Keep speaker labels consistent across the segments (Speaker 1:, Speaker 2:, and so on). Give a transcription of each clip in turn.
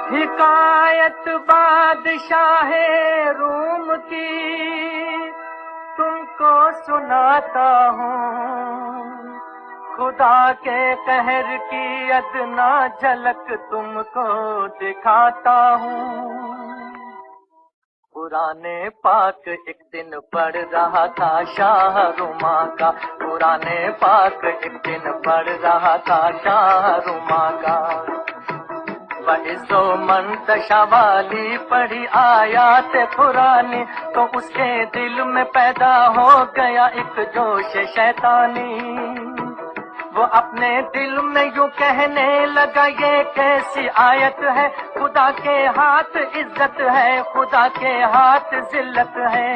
Speaker 1: حکایت بادشاہ روم کی تم کو سناتا ہوں، خدا کے قہر کی ادنا جھلک تم کو دکھاتا ہوں۔ قرآن پاک ایک دن پڑھ رہا تھا شاہ رما کا، قرآن پاک ایک دن پڑھ رہا تھا شاہ رما کا۔ وعظ و منتشا والی پڑھی آیات قرآنی تو اس کے دل میں پیدا ہو گیا ایک جوش شیطانی۔ وہ اپنے دل میں یوں کہنے لگا یہ کیسی آیت ہے، خدا کے ہاتھ عزت ہے، خدا کے ہاتھ ذلت ہے۔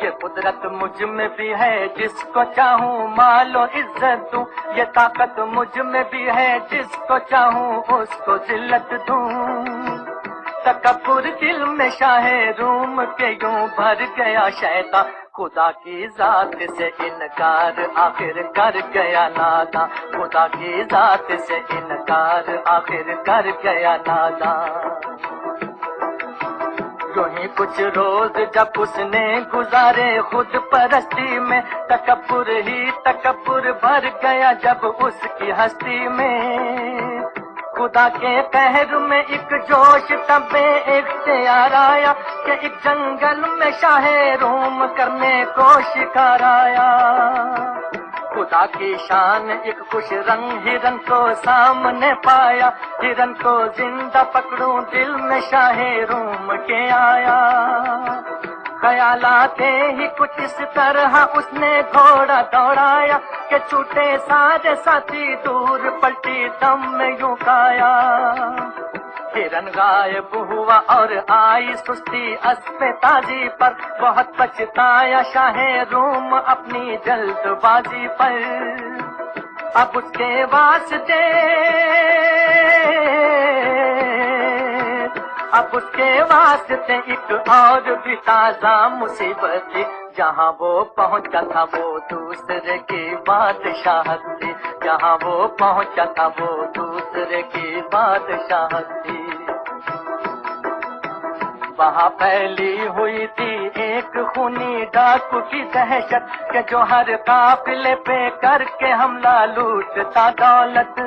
Speaker 1: یہ قدرت مجھ میں بھی ہے جس کو چاہوں مال و عزت دوں، یہ طاقت مجھ میں بھی ہے جس کو چاہوں اس کو ذلت دوں۔ تکبر دل میں شاہ روم کے یوں بھر گیا شیطان، خدا کی ذات سے انکار آخر کر گیا ناداں، خدا کی ذات سے انکار آخر کر گیا ناداں۔ یوں ہی کچھ روز جب اس نے گزارے خود پرستی میں، تکبر ہی تکبر بھر گیا جب اس کی ہستی میں۔ خدا کے قہر میں ایک جوش تب اختیار آیا کہ ایک جنگل میں شاہ روم کرنے کو شکار آیا۔ خدا کی شان ایک خوش رنگ ہرن کو سامنے پایا، ہرن کو زندہ پکڑوں دل میں شاہ روم کے آیا۔ خیال آتے ہی کچھ اس طرح اس نے گھوڑا دوڑایا کہ چھوٹے سارے ساتھی دور پلٹی دم میں یوں کایا۔ ہرن غائب ہوا اور آئی سستی اسب تازی پر، بہت پچھتایا شاہ روم اپنی جلد بازی پر۔ اب اس کے واسطے اب اس کے واسطے ایک اور بھی تازہ مصیبت تھی، جہاں وہ پہنچا تھا وہ دوسرے کی بادشاہت تھی، جہاں وہ پہنچا تھا وہ دوسرے کی بادشاہت تھی۔ وہاں پھیلی ہوئی تھی ایک خونی ڈاکو کی دہشت کہ جو ہر قافلے پہ کر کے حملہ لوٹتا دولت۔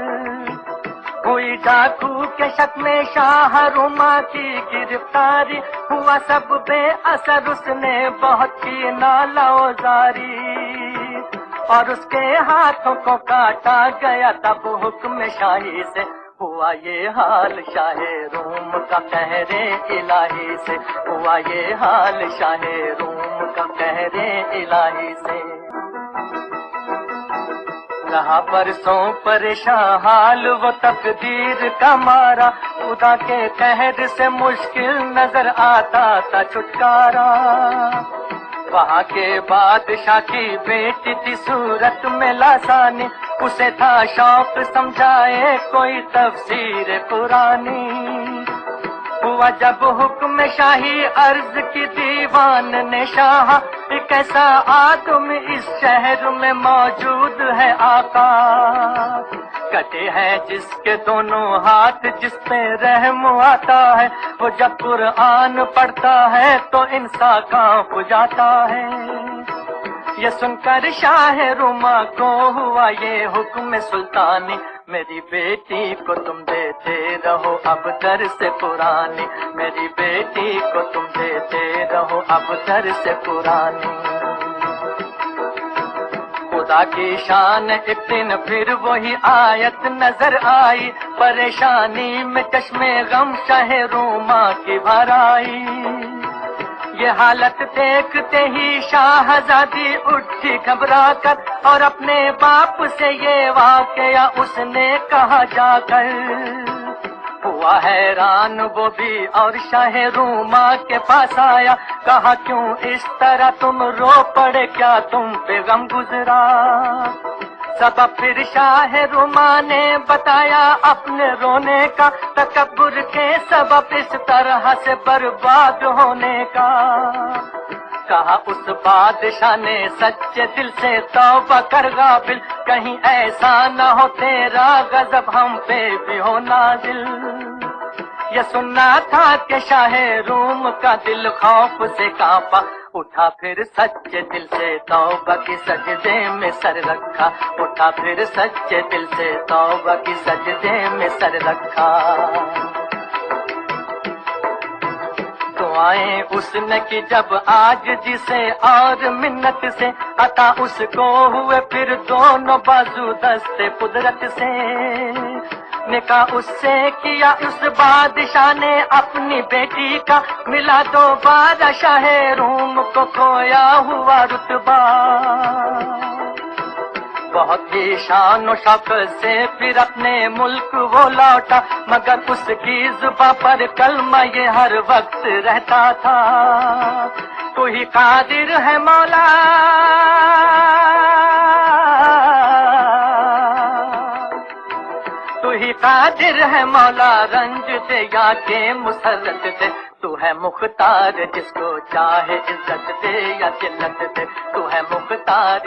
Speaker 1: ہوئی ڈاکو کے شک میں شاہ رما کی گرفتاری، ہوا سب بے اثر اس نے بہت کی نالا وزاری، اور اس کے ہاتھوں کو کاٹا گیا تب حکم شاہی سے۔ ہوا یہ حال شاہ روم کا قہر الہی سے، ہوا یہ حال شاہ روم کا قہر الہی سے۔ رہا برسوں پریشان حال وہ تقدیر کا مارا، خدا کے قہر سے مشکل نظر آتا تھا چھٹکارا۔ وہاں کے بادشاہ کی بیٹی تھی صورت میں لاسانی، اسے تھا شوق سمجھائے کوئی تفسیر پرانی۔ ہوا جب حکم شاہی عرض کی دیوان نے شاہ، ایک ایسا آدمی اس شہر میں موجود ہے آقا، کٹے ہیں جس کے دونوں ہاتھ، جس پہ رحم آتا ہے، وہ جب قرآن پڑھتا ہے تو انسان کانپ جاتا ہے۔ یہ سن کر شاہ رما کو ہوا یہ حکم سلطانی، میری بیٹی کو تم دیتے رہو اب درس قرآنی، میری بیٹی کو تم دیتے رہو اب درس قرآنی۔ خدا کی شان ایک دن پھر وہی آیت نظر آئی، پریشانی میں چشم غم شاہ روما کی بھر آئی۔ یہ حالت دیکھتے ہی شاہزادی اٹھی گھبرا کر، اور اپنے باپ سے یہ واقعہ اس نے کہا جا کر۔ ہوا حیران وہ بھی اور شاہ روما کے پاس آیا، کہا کیوں اس طرح تم رو پڑے، کیا تم پہ غم گزرا؟ سبب پھر شاہ رما نے بتایا اپنے رونے کا، تکبر کے سبب اس طرح سے برباد ہونے کا۔ کہا اس بادشاہ نے سچے دل سے توبہ کر غافل، کہیں ایسا نہ ہو تیرا غضب ہم پہ بھی ہو نازل۔ یہ سننا تھا کہ شاہ روم کا دل خوف سے کانپا، اٹھا پھر سچے دل سے توبہ کی سجدے میں سر رکھا، اٹھا پھر سچے دل سے توبہ کی سجدے میں سر رکھا۔ دعائیں اس نے کی جب آج جسے اور منت سے، عطا اس کو ہوئے پھر دونوں بازو دستے قدرت سے۔ نکاح اس سے کیا اس بادشاہ نے اپنی بیٹی کا، ملا دوبارہ شاہ روم کو کھویا ہوا رتبہ۔ بہت ہی شان و شوکت سے پھر اپنے ملک وہ لوٹا، مگر اس کی زباں پر کلمہ یہ ہر وقت رہتا تھا، تو ہی قادر ہے مولا، تو ہی قادر ہے مولا، رنج دے یا کہ مسرت دے، تو ہے مختار جس کو چاہے عزت دے یا ذلت دے، تو ہے مختار